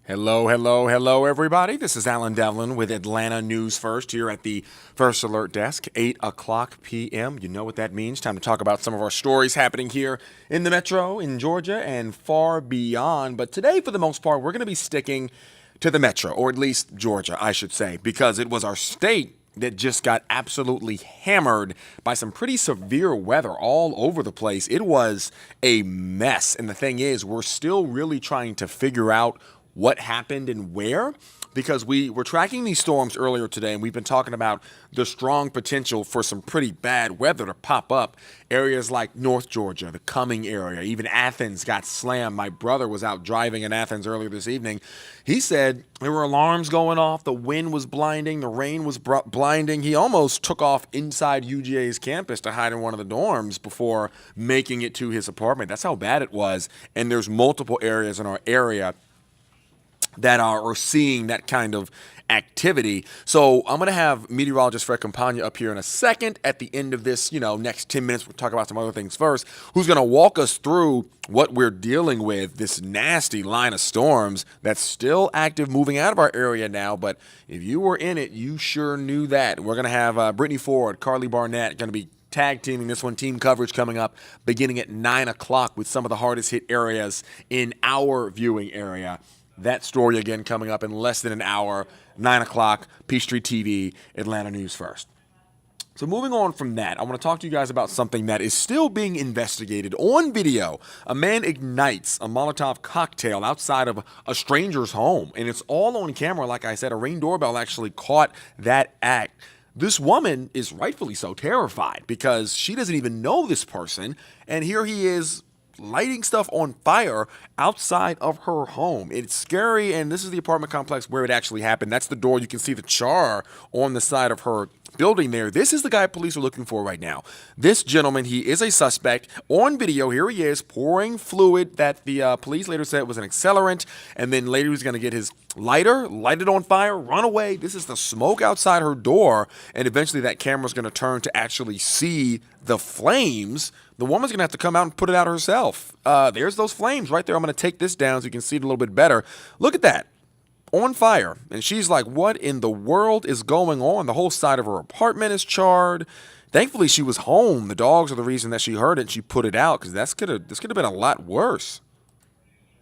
Hello, everybody. This is Allen Devlin with Atlanta News First here at the First Alert Desk, 8 o'clock p.m. You know what that means. Time to talk about some of our stories happening here in the metro, in Georgia, and far beyond. But today, for the most part, we're going to be sticking to the metro, or at least Georgia, I should say, because it was our state that just got absolutely hammered by some pretty severe weather all over the place. It was a mess. And the thing is, we're still really trying to figure out what happened and where, because we were tracking these storms earlier today, and we've been talking about the strong potential for some pretty bad weather to pop up. Areas like North Georgia, the Cumming area, even Athens got slammed. My brother was out driving in Athens earlier this evening. He said there were alarms going off. The wind was blinding. The rain was blinding. He almost took off inside UGA's campus to hide in one of the dorms before making it to his apartment. That's how bad it was. And there's multiple areas in our area that are seeing that kind of activity. So I'm going to have meteorologist Fred Campagna up here in a second at the end of this, next 10 minutes. We'll talk about some other things first, who's going to walk us through what we're dealing with, this nasty line of storms that's still active moving out of our area now. But if you were in it, you sure knew that. We're going to have Brittany Ford, Carly Barnett going to be tag teaming this one, team coverage coming up beginning at 9 o'clock with some of the hardest hit areas in our viewing area. That story again coming up in less than an hour, 9 o'clock, Peachtree TV, Atlanta News First. So moving on from that, I want to talk to you guys about something that is still being investigated on video. A man ignites a Molotov cocktail outside of a stranger's home, and it's all on camera. Like I said, a Ring doorbell actually caught that act. This woman is rightfully so terrified because she doesn't even know this person, and here he is lighting stuff on fire outside of her home. It's scary, and this is the apartment complex where it actually happened. That's the door. You can see the char on the side of her building there. This is the guy police are looking for right now. This gentleman, he is a suspect. On video, here he is pouring fluid that the police later said was an accelerant, and then later he was going to get his lighter, light it on fire, run away. This is the smoke outside her door, and eventually that camera's going to turn to actually see the flames. The woman's going to have to come out and put it out herself. There's those flames right there. I'm going to take this down so you can see it a little bit better. Look at that. On fire. And she's like, what in the world is going on? The whole side of her apartment is charred. Thankfully, she was home. The dogs are the reason that she heard it and she put it out, because this could have been a lot worse.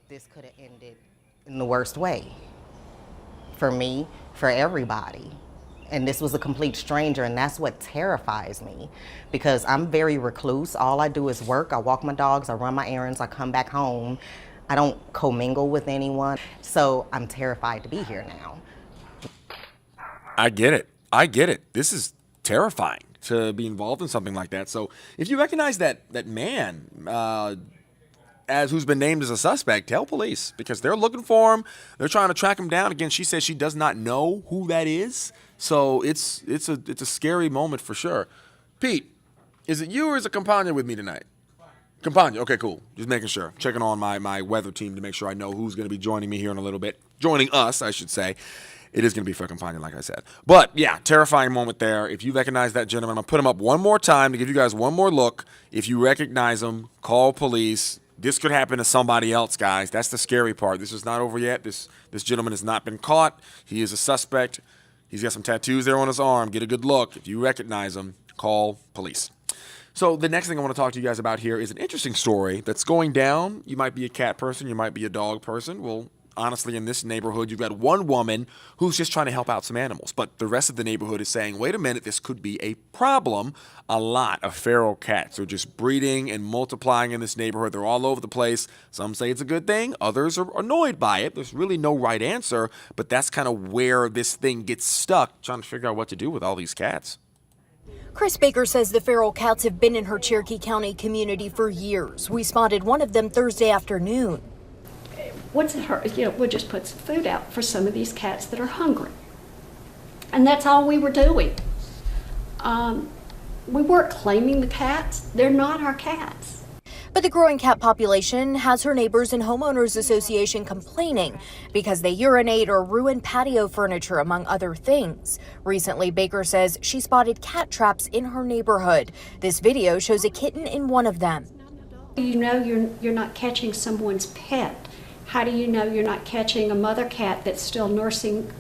This could have ended in the worst way. For me, for everybody. And this was a complete stranger, and that's what terrifies me, because I'm very recluse. All I do is work. I walk my dogs, I run my errands, I come back home. I don't commingle with anyone, so I'm terrified to be here now. I get it. This is terrifying to be involved in something like that. So if you recognize that man as who's been named as a suspect, tell police, because they're looking for him. They're trying to track him down. Again, she says she does not know who that is. So it's a scary moment for sure. Pete, is it you or is it Campagna with me tonight? Campagna, okay, cool. Just making sure. Checking on my weather team to make sure I know who's going to be joining me here in a little bit. Joining us, I should say. It is going to be for Campagna, like I said. But, yeah, terrifying moment there. If you recognize that gentleman, I'm going to put him up one more time to give you guys one more look. If you recognize him, call police. This could happen to somebody else, guys. That's the scary part. This is not over yet. This gentleman has not been caught. He is a suspect. He's got some tattoos there on his arm. Get a good look. If you recognize him, call police. So the next thing I want to talk to you guys about here is an interesting story that's going down. You might be a cat person. You might be a dog person. Well, honestly, in this neighborhood, you've got one woman who's just trying to help out some animals. But the rest of the neighborhood is saying, wait a minute, this could be a problem. A lot of feral cats are just breeding and multiplying in this neighborhood. They're all over the place. Some say it's a good thing. Others are annoyed by it. There's really no right answer. But that's kind of where this thing gets stuck, trying to figure out what to do with all these cats. Chris Baker says the feral cats have been in her Cherokee County community for years. We spotted one of them Thursday afternoon. Once it hurt, we'll just put some food out for some of these cats that are hungry. And that's all we were doing. We weren't claiming the cats. They're not our cats. But the growing cat population has her neighbors and homeowners association complaining because they urinate or ruin patio furniture, among other things. Recently, Baker says she spotted cat traps in her neighborhood. This video shows a kitten in one of them. You're not catching someone's pet. How do you know you're not catching a mother cat that's still nursing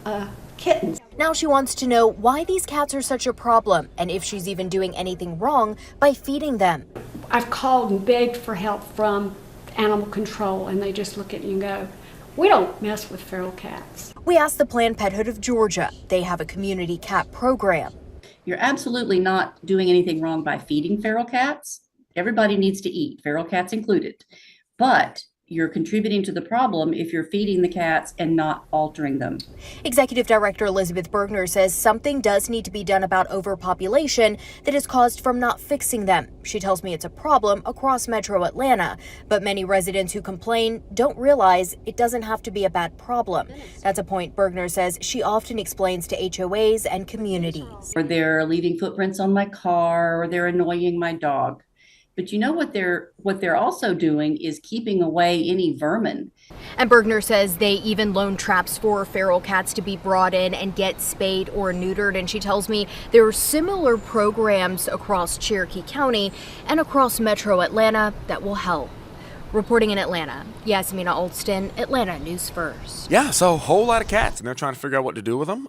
kittens? Now she wants to know why these cats are such a problem and if she's even doing anything wrong by feeding them. I've called and begged for help from animal control, and they just look at you and go, we don't mess with feral cats. We asked the Planned Parenthood of Georgia. They have a community cat program. You're absolutely not doing anything wrong by feeding feral cats. Everybody needs to eat, feral cats included. But you're contributing to the problem if you're feeding the cats and not altering them. Executive Director Elizabeth Bergner says something does need to be done about overpopulation that is caused from not fixing them. She tells me it's a problem across metro Atlanta, but many residents who complain don't realize it doesn't have to be a bad problem. That's a point Bergner says she often explains to HOAs and communities. Or they're leaving footprints on my car, or they're annoying my dog. But you know what they're also doing is keeping away any vermin. And Bergner says they even loan traps for feral cats to be brought in and get spayed or neutered. And she tells me there are similar programs across Cherokee County and across metro Atlanta that will help. Reporting in Atlanta, Yasmina Olston, Atlanta News First. Yeah, so a whole lot of cats, and they're trying to figure out what to do with them.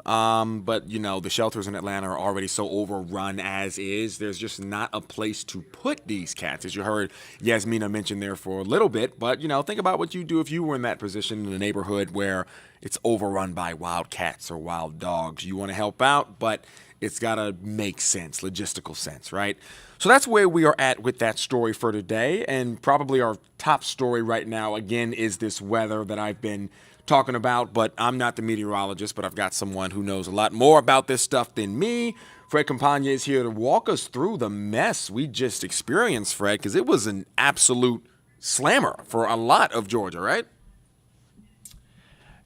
But, you know, the shelters in Atlanta are already so overrun as is. There's just not a place to put these cats, as you heard Yasmina mention there for a little bit. But, you know, think about what you'd do if you were in that position in a neighborhood where it's overrun by wild cats or wild dogs. You want to help out, but it's got to make sense, logistical sense, right? So that's where we are at with that story for today. And probably our top story right now, again, is this weather that I've been talking about. But I'm not the meteorologist, but I've got someone who knows a lot more about this stuff than me. Fred Campagna is here to walk us through the mess we just experienced, Fred, because it was an absolute slammer for a lot of Georgia, right?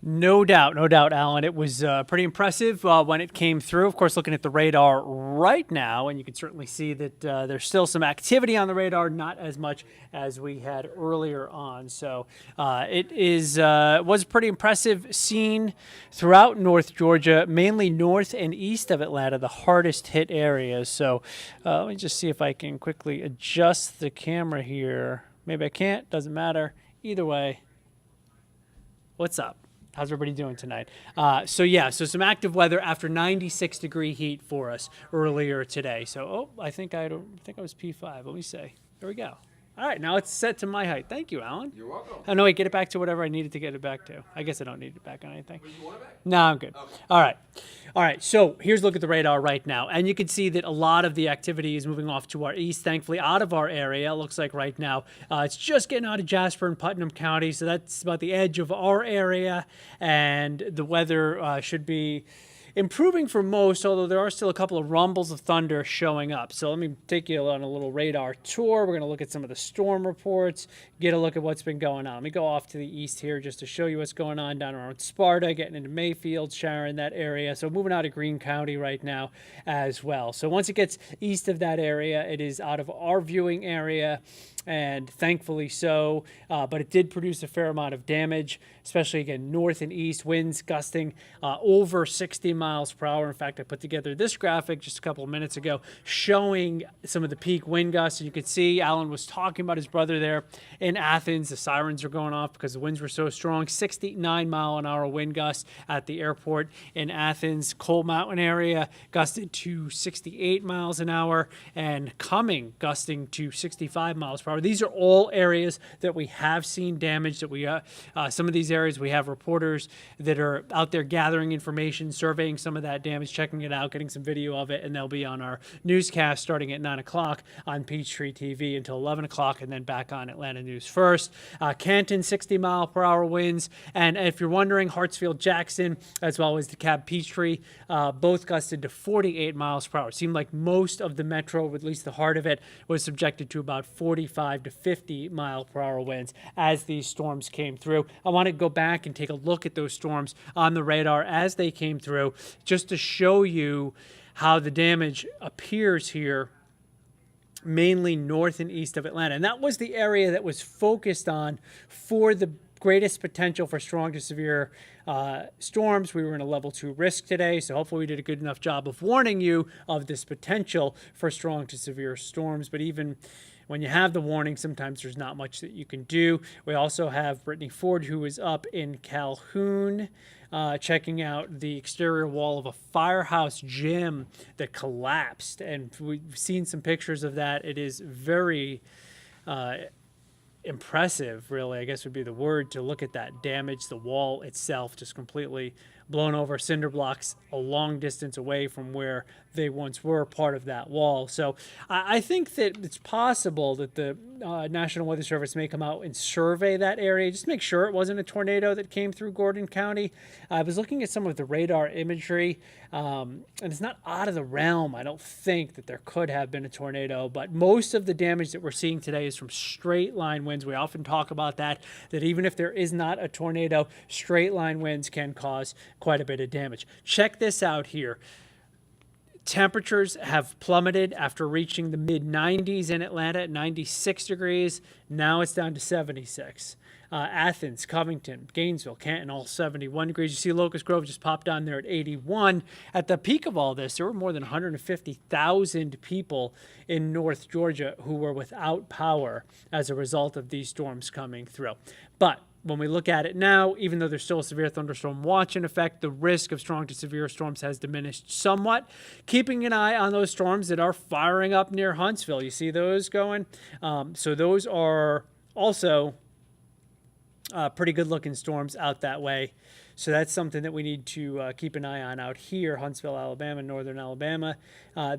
No doubt, Alan. It was pretty impressive when it came through. Of course, looking at the radar right now, and you can certainly see that there's still some activity on the radar, not as much as we had earlier on. So it was a pretty impressive scene throughout North Georgia, mainly north and east of Atlanta, the hardest hit areas. So let me just see if I can quickly adjust the camera here. Maybe I can't, doesn't matter. Either way, what's up? How's everybody doing tonight? So some active weather after 96-degree heat for us earlier today. So, I think I was P5. Let me see. There we go. All right, now it's set to my height. Thank you, Alan. You're welcome. Oh, no, wait, get it back to whatever I needed to get it back to. I guess I don't need it back on anything. You want it back? No, I'm good. Okay. All right, so here's a look at the radar right now. And you can see that a lot of the activity is moving off to our east, thankfully, out of our area. It looks like right now it's just getting out of Jasper and Putnam County, so that's about the edge of our area. And the weather should be improving for most, although there are still a couple of rumbles of thunder showing up. So let me take you on a little radar tour. We're going to look at some of the storm reports, get a look at what's been going on. Let me go off to the east here just to show you what's going on down around Sparta, getting into Mayfield, Sharon, that area. So moving out of Greene County right now as well. So once it gets east of that area, it is out of our viewing area, and thankfully so, but it did produce a fair amount of damage, especially again north and east, winds gusting over 60 miles per hour. In fact, I put together this graphic just a couple of minutes ago showing some of the peak wind gusts, and you could see Alan was talking about his brother there in Athens. The sirens were going off because the winds were so strong. 69-mile-an-hour wind gusts at the airport in Athens. Coal Mountain area gusted to 68 miles an hour, and Cumming gusting to 65 miles per hour. These are all areas that we have seen damage, that we some of these areas we have reporters that are out there gathering information, surveying some of that damage, checking it out, getting some video of it, and they'll be on our newscast starting at 9 o'clock on Peachtree TV until 11 o'clock, and then back on Atlanta News First. Canton, 60-mile-per-hour winds, and if you're wondering, Hartsfield, Jackson, as well as DeKalb, Peachtree, both gusted to 48 miles per hour. It seemed like most of the metro, at least the heart of it, was subjected to about 45 to 50 mile per hour winds as these storms came through. I want to go back and take a look at those storms on the radar as they came through, just to show you how the damage appears here, mainly north and east of Atlanta. And that was the area that was focused on for the greatest potential for strong to severe storms. We were in a level 2 risk today, so hopefully we did a good enough job of warning you of this potential for strong to severe storms. But even when you have the warning, sometimes there's not much that you can do. We also have Brittany Ford, who is up in Calhoun, checking out the exterior wall of a firehouse gym that collapsed. And we've seen some pictures of that. It is very impressive, really, I guess would be the word, to look at that damage. The wall itself just completely blown over, cinder blocks a long distance away from where they once were part of that wall. So I think that it's possible that the National Weather Service may come out and survey that area, just make sure it wasn't a tornado that came through Gordon County. I was looking at some of the radar imagery, and it's not out of the realm, I don't think, that there could have been a tornado, but most of the damage that we're seeing today is from straight line winds. We often talk about that even if there is not a tornado, straight line winds can cause quite a bit of damage. Check this out here. Temperatures have plummeted after reaching the mid-90s in Atlanta at 96 degrees. Now it's down to 76. Athens, Covington, Gainesville, Canton, all 71 degrees. You see Locust Grove just popped down there at 81. At the peak of all this, there were more than 150,000 people in North Georgia who were without power as a result of these storms coming through. But when we look at it now, even though there's still a severe thunderstorm watch in effect, the risk of strong to severe storms has diminished somewhat. Keeping an eye on those storms that are firing up near Huntsville. You see those going? So those are also pretty good looking storms out that way. So that's something that we need to keep an eye on out here, Huntsville, Alabama, northern Alabama.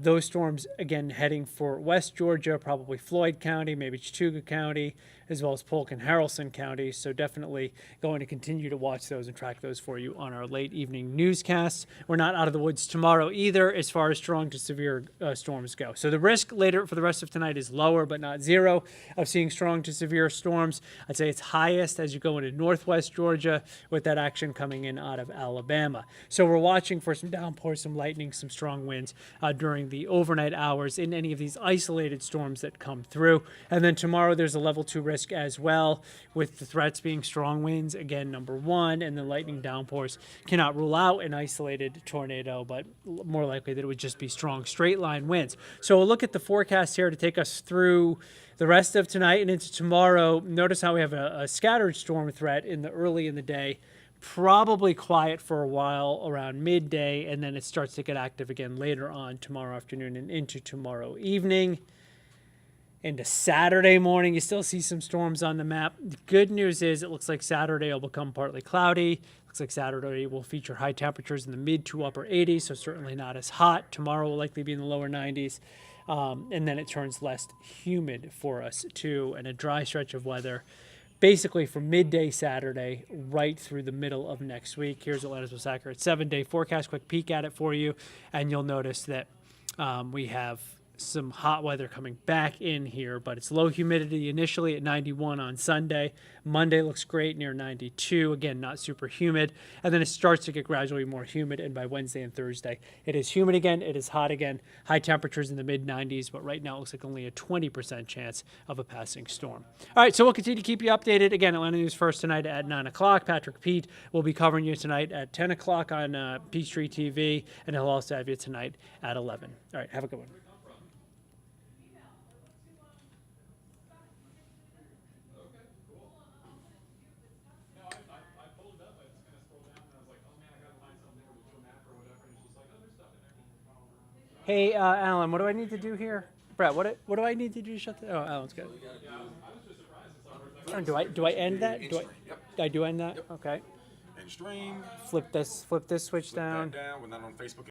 Those storms, again, heading for West Georgia, probably Floyd County, maybe Chattooga County, as well as Polk and Haralson County. So definitely going to continue to watch those and track those for you on our late evening newscasts. We're not out of the woods tomorrow either as far as strong to severe storms go. So the risk later for the rest of tonight is lower, but not zero, of seeing strong to severe storms. I'd say it's highest as you go into northwest Georgia with that action coming in out of Alabama. So we're watching for some downpours, some lightning, some strong winds during the overnight hours in any of these isolated storms that come through. And then tomorrow there's a level 2 risk as well, with the threats being strong winds, again, number 1, and the lightning downpours. Cannot rule out an isolated tornado, but more likely that it would just be strong straight line winds. So we'll look at the forecast here to take us through the rest of tonight and into tomorrow. Notice how we have a scattered storm threat early in the day. Probably quiet for a while around midday, and then it starts to get active again later on tomorrow afternoon and into tomorrow evening. Into Saturday morning, you still see some storms on the map. The good news is it looks like Saturday will become partly cloudy. Looks like Saturday will feature high temperatures in the mid to upper 80s, so certainly not as hot. Tomorrow will likely be in the lower 90s. And then it turns less humid for us too, and a dry stretch of weather basically from midday Saturday right through the middle of next week. Here's Atlanta's most accurate 7-day forecast. Quick peek at it for you, and you'll notice that we have some hot weather coming back in here, but it's low humidity initially at 91 on Sunday. Monday looks great near 92. Again, not super humid. And then it starts to get gradually more humid. And by Wednesday and Thursday, it is humid again. It is hot again. High temperatures in the mid 90s, but right now it looks like only a 20% chance of a passing storm. All right, so we'll continue to keep you updated. Again, Atlanta News First tonight at 9 o'clock. Patrick Pete will be covering you tonight at 10 o'clock on Peachtree TV, and he'll also have you tonight at 11. All right, have a good one. Hey, Alan, what do I need to do here? Brett, what do I need to do to shut the... Oh, Alan's good. Do I end that? I do end that? Okay. And stream. Flip this switch down. We're not on Facebook.